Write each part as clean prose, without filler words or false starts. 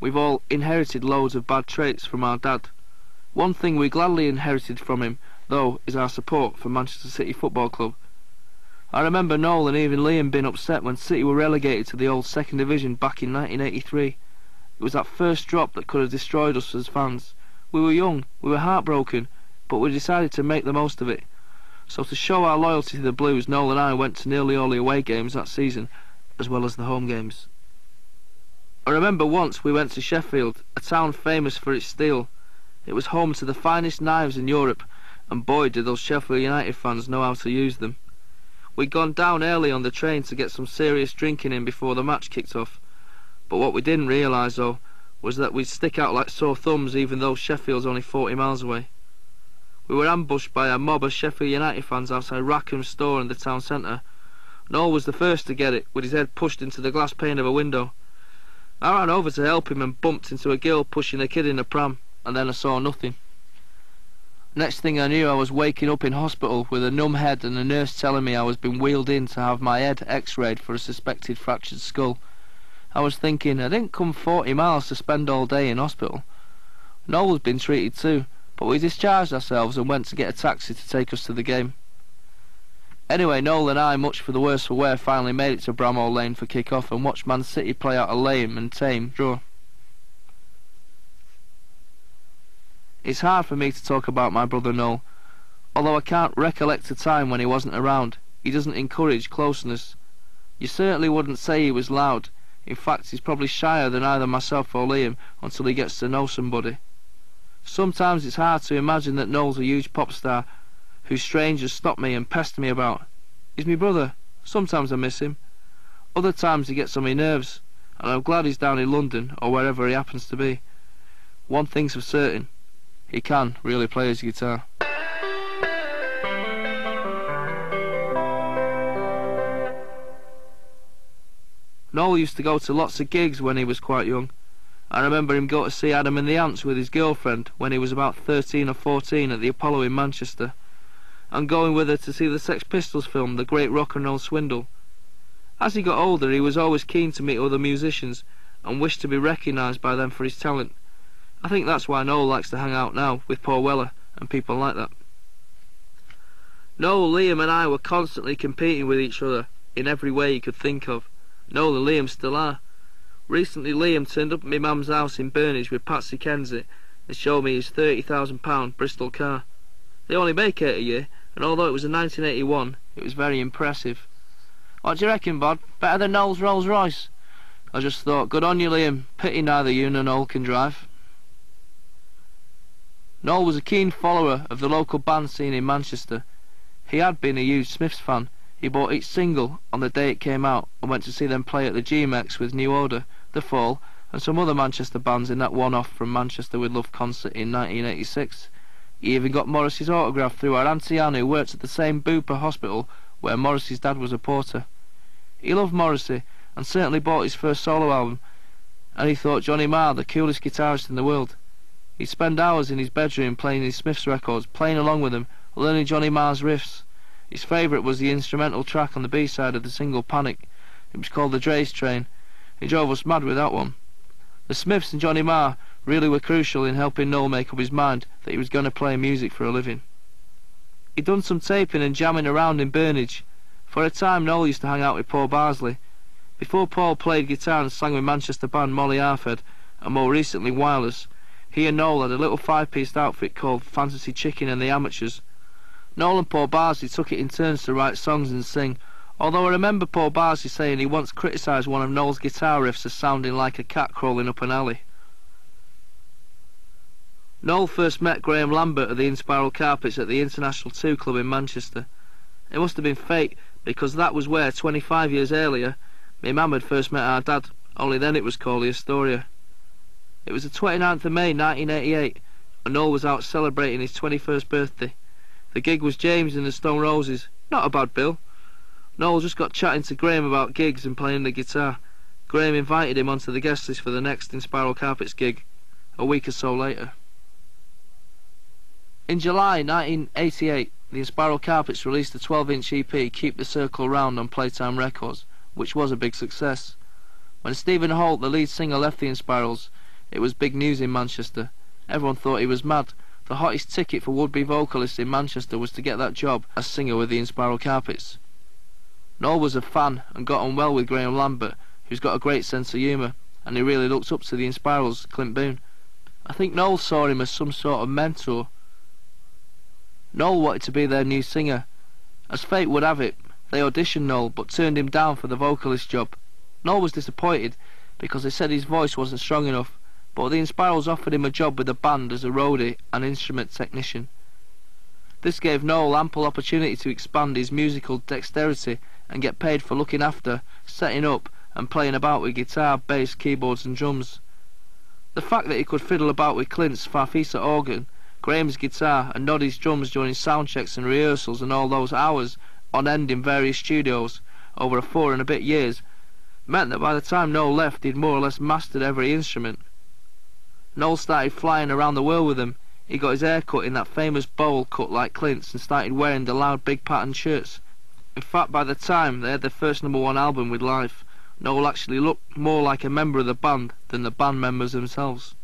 We've all inherited loads of bad traits from our dad. One thing we gladly inherited from him, though, is our support for Manchester City Football Club. I remember Noel and even Liam being upset when City were relegated to the old second division back in 1983. It was that first drop that could have destroyed us as fans. We were young, we were heartbroken, but we decided to make the most of it. So to show our loyalty to the Blues, Noel and I went to nearly all the away games that season, as well as the home games. I remember once we went to Sheffield, a town famous for its steel. It was home to the finest knives in Europe, and boy did those Sheffield United fans know how to use them. We'd gone down early on the train to get some serious drinking in before the match kicked off, but what we didn't realise though was that we'd stick out like sore thumbs even though Sheffield's only 40 miles away. We were ambushed by a mob of Sheffield United fans outside Rackham's store in the town centre. Noel was the first to get it, with his head pushed into the glass pane of a window. I ran over to help him and bumped into a girl pushing a kid in a pram, and then I saw nothing. Next thing I knew, I was waking up in hospital with a numb head and a nurse telling me I was being wheeled in to have my head x-rayed for a suspected fractured skull. I was thinking, I didn't come 40 miles to spend all day in hospital. Noel had been treated too, but we discharged ourselves and went to get a taxi to take us to the game. Anyway, Noel and I, much for the worse for wear, finally made it to Bramall Lane for kick-off and watched Man City play out a lame and tame draw. It's hard for me to talk about my brother Noel. Although I can't recollect a time when he wasn't around, he doesn't encourage closeness. You certainly wouldn't say he was loud. In fact, he's probably shyer than either myself or Liam until he gets to know somebody. Sometimes it's hard to imagine that Noel's a huge pop star who strangers stop me and pester me about. He's my brother. Sometimes I miss him. Other times he gets on my nerves, and I'm glad he's down in London or wherever he happens to be. One thing's for certain, he can really play his guitar. Noel used to go to lots of gigs when he was quite young. I remember him go to see Adam and the Ants with his girlfriend when he was about 13 or 14 at the Apollo in Manchester, and going with her to see the Sex Pistols film, The Great Rock and Roll Swindle. As he got older, he was always keen to meet other musicians and wished to be recognised by them for his talent. I think that's why Noel likes to hang out now with Paul Weller and people like that. Noel, Liam and I were constantly competing with each other in every way you could think of. Noel and Liam still are. Recently Liam turned up at my mum's house in Burnage with Patsy Kenzie and showed me his £30,000 Bristol car. They only make 8 a year, and although it was a 1981, it was very impressive. What do you reckon, Bod? Better than Noel's Rolls Royce? I just thought, good on you, Liam. Pity neither you nor Noel can drive. Noel was a keen follower of the local band scene in Manchester. He had been a huge Smiths fan. He bought each single on the day it came out and went to see them play at the GMX with New Order, The Fall, and some other Manchester bands in that one-off From Manchester with Love concert in 1986. He even got Morrissey's autograph through our Auntie Anne, who worked at the same Bupa hospital where Morrissey's dad was a porter. He loved Morrissey and certainly bought his first solo album, and he thought Johnny Marr the coolest guitarist in the world. He'd spend hours in his bedroom playing his Smiths records, playing along with him, learning Johnny Marr's riffs. His favourite was the instrumental track on the B-side of the single Panic. It was called The Dre's Train. He drove us mad with that one. The Smiths and Johnny Marr really were crucial in helping Noel make up his mind that he was going to play music for a living. He'd done some taping and jamming around in Burnage. For a time Noel used to hang out with Paul Barsley. Before Paul played guitar and sang with Manchester band Molly Arford, and more recently Wireless, he and Noel had a little 5-piece outfit called Fantasy Chicken and the Amateurs. Noel and Paul Barsley took it in turns to write songs and sing, although I remember Paul Barsley saying he once criticised one of Noel's guitar riffs as sounding like a cat crawling up an alley. Noel first met Graham Lambert at the Inspiral Carpets at the International 2 Club in Manchester. It must have been fate, because that was where, 25 years earlier, my mum had first met our dad, only then it was called the Astoria. It was the 29th of May 1988, and Noel was out celebrating his 21st birthday. The gig was James and the Stone Roses. Not a bad bill. Noel just got chatting to Graham about gigs and playing the guitar. Graham invited him onto the guest list for the next Inspiral Carpets gig, a week or so later. In July 1988, the Inspiral Carpets released a 12-inch EP, Keep the Circle Round, on Playtime Records, which was a big success. When Stephen Holt, the lead singer, left the Inspirals, It was big news in Manchester. Everyone thought he was mad. The hottest ticket for would-be vocalists in Manchester was to get that job as singer with the Inspiral Carpets. Noel was a fan and got on well with Graham Lambert, who's got a great sense of humour, and he really looked up to the Inspirals' Clint Boone. I think Noel saw him as some sort of mentor. Noel wanted to be their new singer. As fate would have it, they auditioned Noel but turned him down for the vocalist job. Noel was disappointed because they said his voice wasn't strong enough, but the Inspirals offered him a job with the band as a roadie and instrument technician. This gave Noel ample opportunity to expand his musical dexterity and get paid for looking after, setting up and playing about with guitar, bass, keyboards and drums. The fact that he could fiddle about with Clint's Farfisa organ, Graham's guitar and Noddy's drums during sound checks and rehearsals and all those hours on end in various studios over 4 and a bit years meant that by the time Noel left he'd more or less mastered every instrument. Noel started flying around the world with them. He got his hair cut in that famous bowl cut like Clint's and started wearing the loud big patterned shirts. In fact, by the time they had their first #1 album with Life, Noel actually looked more like a member of the band than the band members themselves.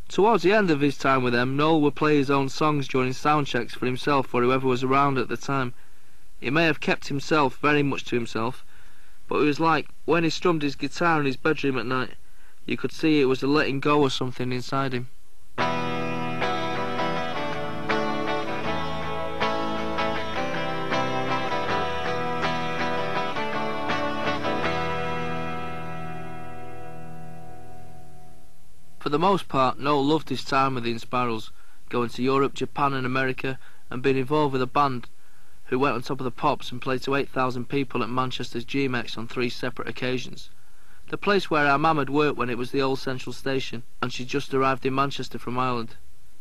Towards the end of his time with them, Noel would play his own songs during sound checks for himself or whoever was around at the time. He may have kept himself very much to himself, but it was like when he strummed his guitar in his bedroom at night, you could see it was a letting go of something inside him. For the most part, Noel loved his time with the Inspirals, going to Europe, Japan and America, and being involved with a band who went on top of the Pops and played to 8,000 people at Manchester's GMX on 3 separate occasions. The place where our mum had worked when it was the old Central Station, and she'd just arrived in Manchester from Ireland.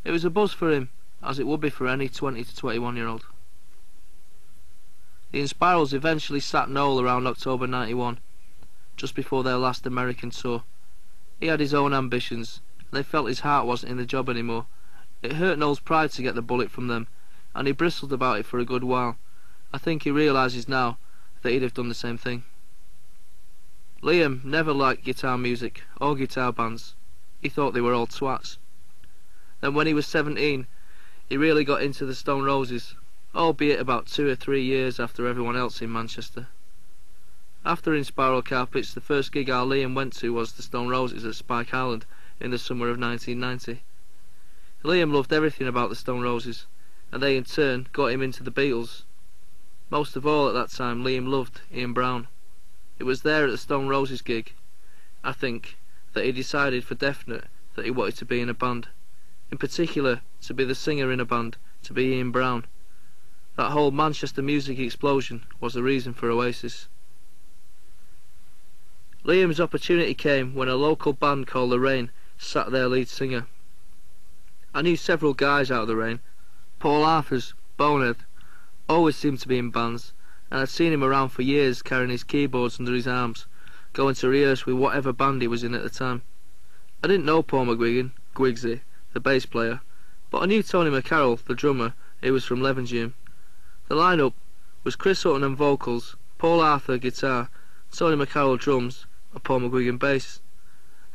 It was a buzz for him, as it would be for any 20 to 21-year-old. The Inspirals eventually sacked Noel around October '91, just before their last American tour. He had his own ambitions, and they felt his heart wasn't in the job anymore. It hurt Noel's pride to get the bullet from them, and he bristled about it for a good while. I think he realises now that he'd have done the same thing. Liam never liked guitar music or guitar bands. He thought they were all twats. Then when he was 17, he really got into the Stone Roses, albeit about 2 or 3 years after everyone else in Manchester. After Inspiral Carpets, the first gig our Liam went to was the Stone Roses at Spike Island in the summer of 1990. Liam loved everything about the Stone Roses, and they in turn got him into the Beatles. Most of all at that time, Liam loved Ian Brown. It was there at the Stone Roses gig, I think, that he decided for definite that he wanted to be in a band. In particular, to be the singer in a band, to be Ian Brown. That whole Manchester music explosion was the reason for Oasis. Liam's opportunity came when a local band called The Rain sacked their lead singer. I knew several guys out of The Rain. Paul Arthurs, Bonehead, always seemed to be in bands, and I'd seen him around for years carrying his keyboards under his arms, going to rehearse with whatever band he was in at the time. I didn't know Paul McGuigan, Gwigsy, the bass player, but I knew Tony McCarroll, the drummer, who was from Levenshulme. The line-up was Chris Hutton on vocals, Paul Arthur guitar, Tony McCarroll drums, and Paul McGuigan bass.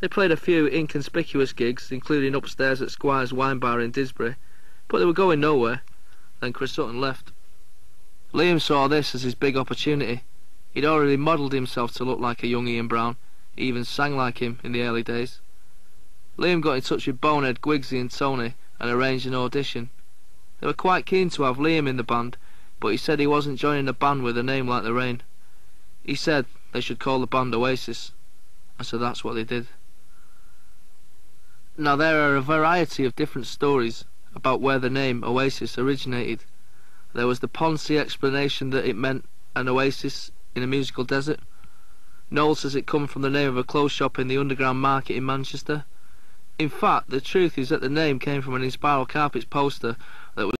They played a few inconspicuous gigs, including upstairs at Squire's Wine Bar in Disbury, but they were going nowhere. Then Chris Hutton left. Liam saw this as his big opportunity. He'd already modelled himself to look like a young Ian Brown. He even sang like him in the early days. Liam got in touch with Bonehead, Gwigsy and Tony and arranged an audition. They were quite keen to have Liam in the band, but he said he wasn't joining a band with a name like The Rain. He said they should call the band Oasis, and so that's what they did. Now there are a variety of different stories about where the name Oasis originated. There was the Ponzi explanation that it meant an oasis in a musical desert. Noel says it come from the name of a clothes shop in the Underground Market in Manchester. In fact, the truth is that the name came from an Inspiral Carpets poster that was